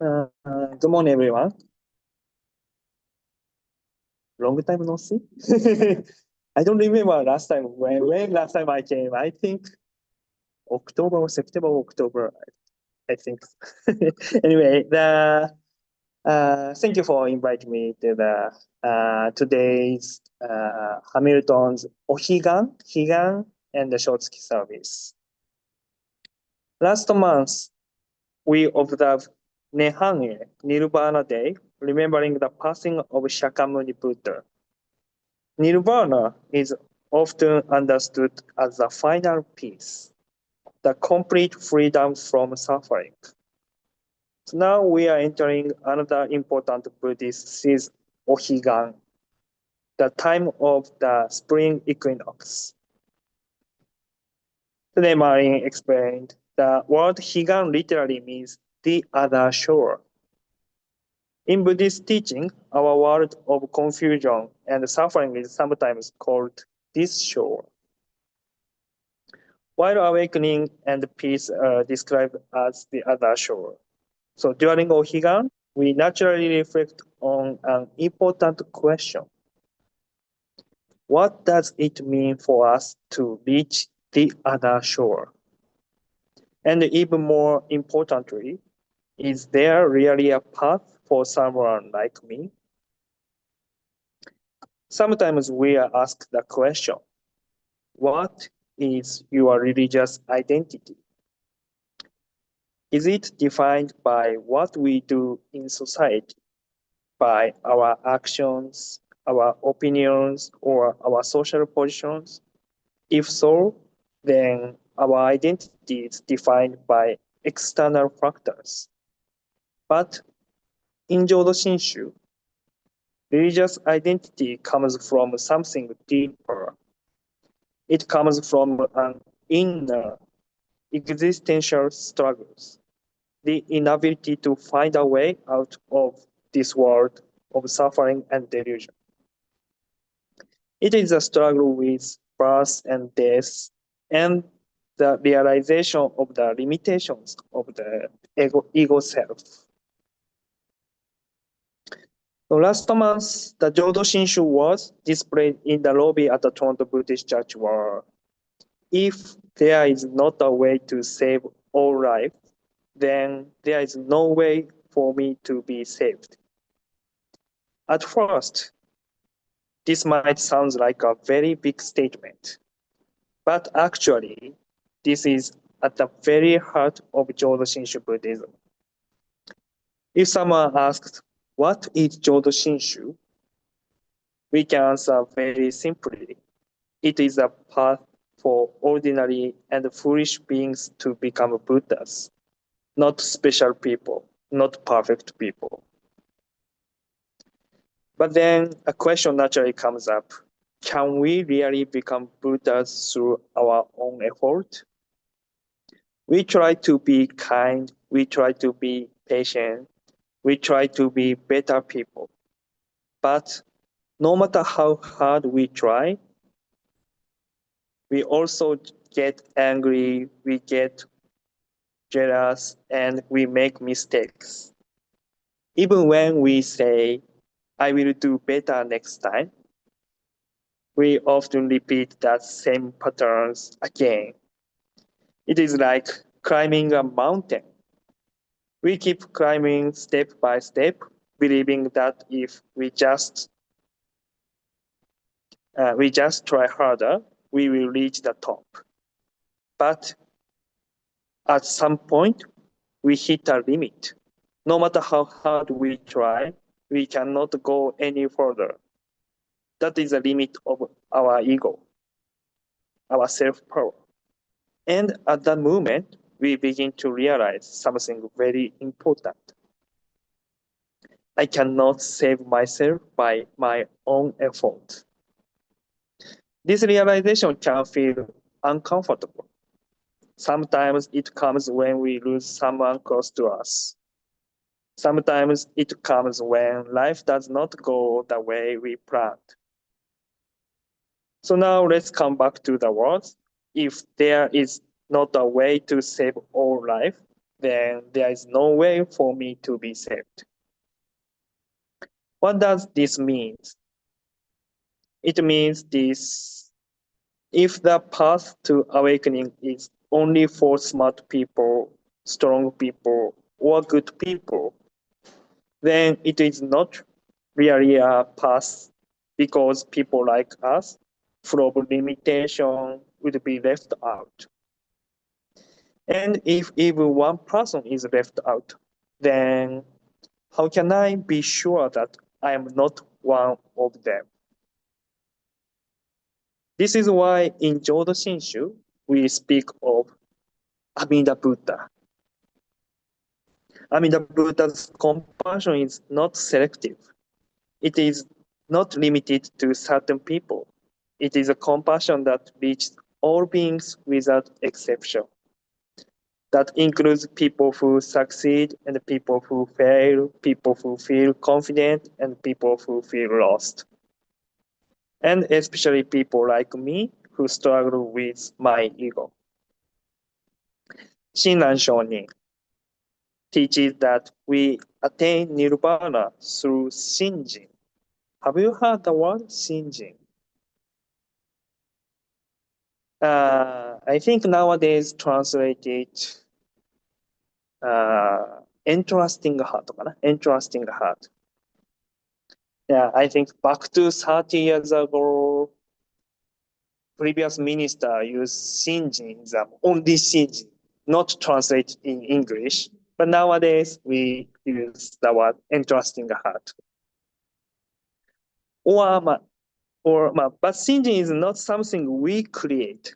Good morning, everyone. Long time no see. I don't remember last time when last time I came. I think October or September, October. I think. Anyway, thank you for inviting me to the today's Hamilton's higan, and the shotsuki service. Last month, we observed Nehange Nirvana Day, remembering the passing of Shakyamuni Buddha. Nirvana is often understood as the final peace, the complete freedom from suffering. So now we are entering another important Buddhist season, Ohigan, the time of the spring equinox. Today, Marin explained the word Higan literally means the other shore. In Buddhist teaching, our world of confusion and suffering is sometimes called this shore, while awakening and peace are described as the other shore. So during Ohigan, we naturally reflect on an important question. What does it mean for us to reach the other shore? And even more importantly, is there really a path for someone like me? Sometimes we are asked the question, what is your religious identity? Is it defined by what we do in society, by our actions, our opinions, or our social positions? If so, then our identity is defined by external factors. But in Jodo Shinshu, religious identity comes from something deeper. It comes from an inner existential struggles, the inability to find a way out of this world of suffering and delusion. It is a struggle with birth and death and the realization of the limitations of the ego self. So last month, the Jodo Shinshu was displayed in the lobby at the Toronto Buddhist Church where if there is not a way to save all life, then there is no way for me to be saved. At first, this might sound like a very big statement, but actually, this is at the very heart of Jodo Shinshu Buddhism. If someone asks, what is Jodo Shinshu? We can answer very simply. It is a path for ordinary and foolish beings to become Buddhas, not special people, not perfect people. But then a question naturally comes up. Can we really become Buddhas through our own effort? We try to be kind, we try to be patient, we try to be better people. But no matter how hard we try, we also get angry, we get jealous, and we make mistakes. Even when we say, I will do better next time, we often repeat that same patterns again. It is like climbing a mountain. We keep climbing step by step, believing that if we just try harder, we will reach the top. But at some point, we hit a limit. No matter how hard we try, we cannot go any further. That is the limit of our ego, our self-power. And at that moment, we begin to realize something very important. I cannot save myself by my own effort. This realization can feel uncomfortable. Sometimes it comes when we lose someone close to us. Sometimes it comes when life does not go the way we planned. So now let's come back to the words. If there is not a way to save all life, then there is no way for me to be saved. What does this mean? It means this: if the path to awakening is only for smart people, strong people, or good people, then it is not really a path, because people like us from limitation would be left out. And if even one person is left out, then how can I be sure that I am not one of them? This is why in Jodo Shinshu we speak of Amida Buddha. Amida Buddha's compassion is not selective. It is not limited to certain people. It is a compassion that reaches all beings without exception. That includes people who succeed and people who fail, people who feel confident and people who feel lost. And especially people like me who struggle with my ego. Shinran Shonin teaches that we attain nirvana through shinjin. Have you heard the word shinjin? I think nowadays translated interesting heart かな interesting heart. Yeah, I think back to 30 years ago, previous minister used shinjin, the only shinjin, not translate in English. But nowadays we use the word interesting heart. Or, but shinjin is not something we create.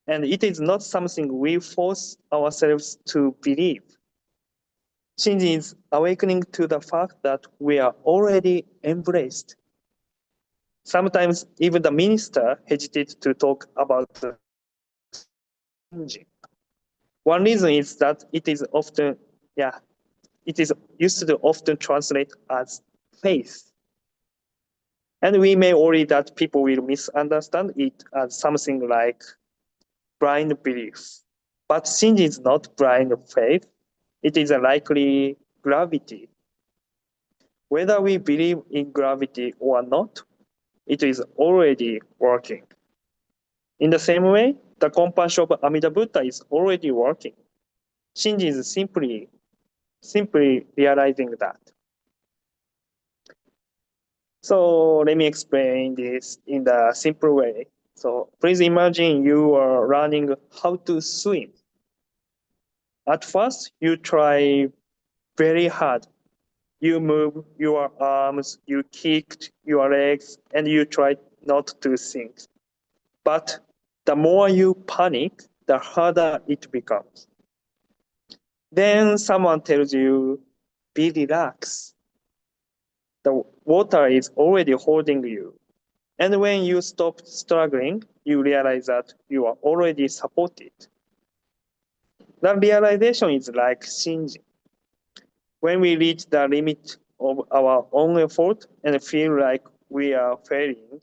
And it is not something we force ourselves to believe. Shinjin is awakening to the fact that we are already embraced. Sometimes even the minister hesitates to talk about the shinjin. One reason is that it is used to often translate as faith. And we may worry that people will misunderstand it as something like blind belief. But sin is not blind faith. It is a likely gravity. Whether we believe in gravity or not, it is already working. In the same way, the compassion of Amida Buddha is already working. Shinji is simply realizing that. So let me explain this in the simple way. So please imagine you are learning how to swim. At first, you try very hard. You move your arms, you kicked your legs, and you try not to sink. But the more you panic, the harder it becomes. Then someone tells you, be relaxed. The water is already holding you. And when you stop struggling, you realize that you are already supported. That realization is like shinji. When we reach the limit of our own effort and feel like we are failing,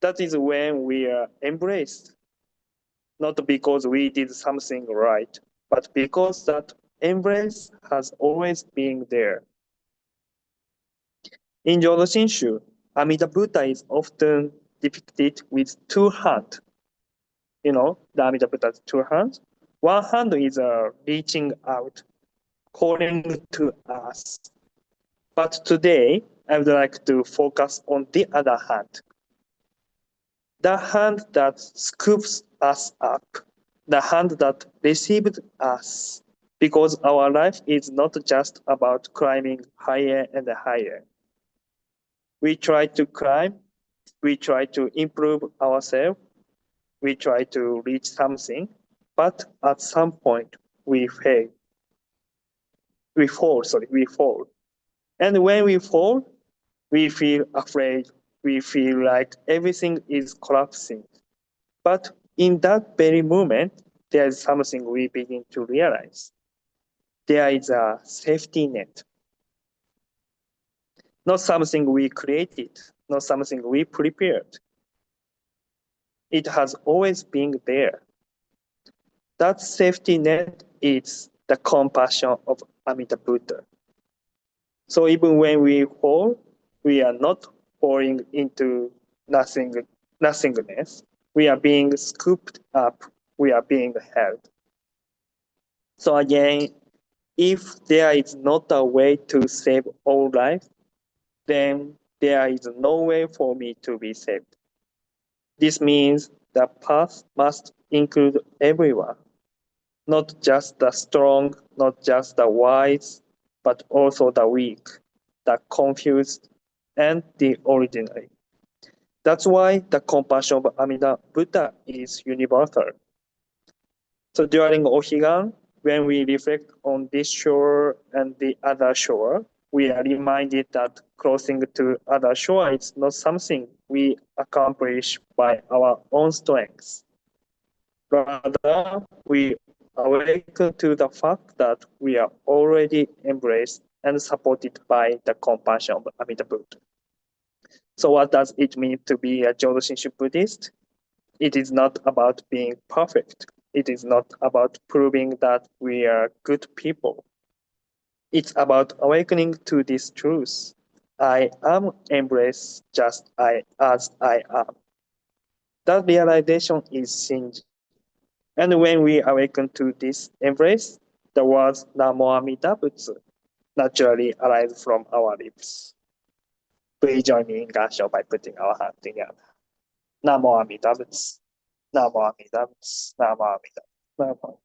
that is when we are embraced. Not because we did something right, but because that embrace has always been there. In Jodo Shinshu, Amida Buddha is often depicted with two hands. You know, the Amida Buddha's two hands. One hand is reaching out, calling to us. But today, I would like to focus on the other hand. The hand that scoops us up, the hand that received us. Because our life is not just about climbing higher and higher. We try to climb, we try to improve ourselves, we try to reach something, but at some point we fail. We fall. And when we fall, we feel afraid. We feel like everything is collapsing. But in that very moment, there is something we begin to realize. There is a safety net. Not something we created, not something we prepared. It has always been there. That safety net is the compassion of Amida Buddha. So even when we fall, we are not falling into nothingness. We are being scooped up. We are being held. So again, if there is not a way to save all life, then there is no way for me to be saved. This means the path must include everyone, not just the strong, not just the wise, but also the weak, the confused, and the ordinary. That's why the compassion of Amida Buddha is universal. So during Ohigan, when we reflect on this shore and the other shore, we are reminded that crossing to other shore is not something we accomplish by our own strength. Rather, we awaken to the fact that we are already embraced and supported by the compassion of Amida Buddha. So what does it mean to be a Jodo Shinshu Buddhist? It is not about being perfect. It is not about proving that we are good people. It's about awakening to this truth. I am embraced just as I am. That realization is Shinji. And when we awaken to this embrace, the words Namo Amida Butsu naturally arise from our lips. Please join me in Gansho by putting our hands together. Namo Amida Butsu. Namo Amida Butsu. Namo Amida Butsu. Namo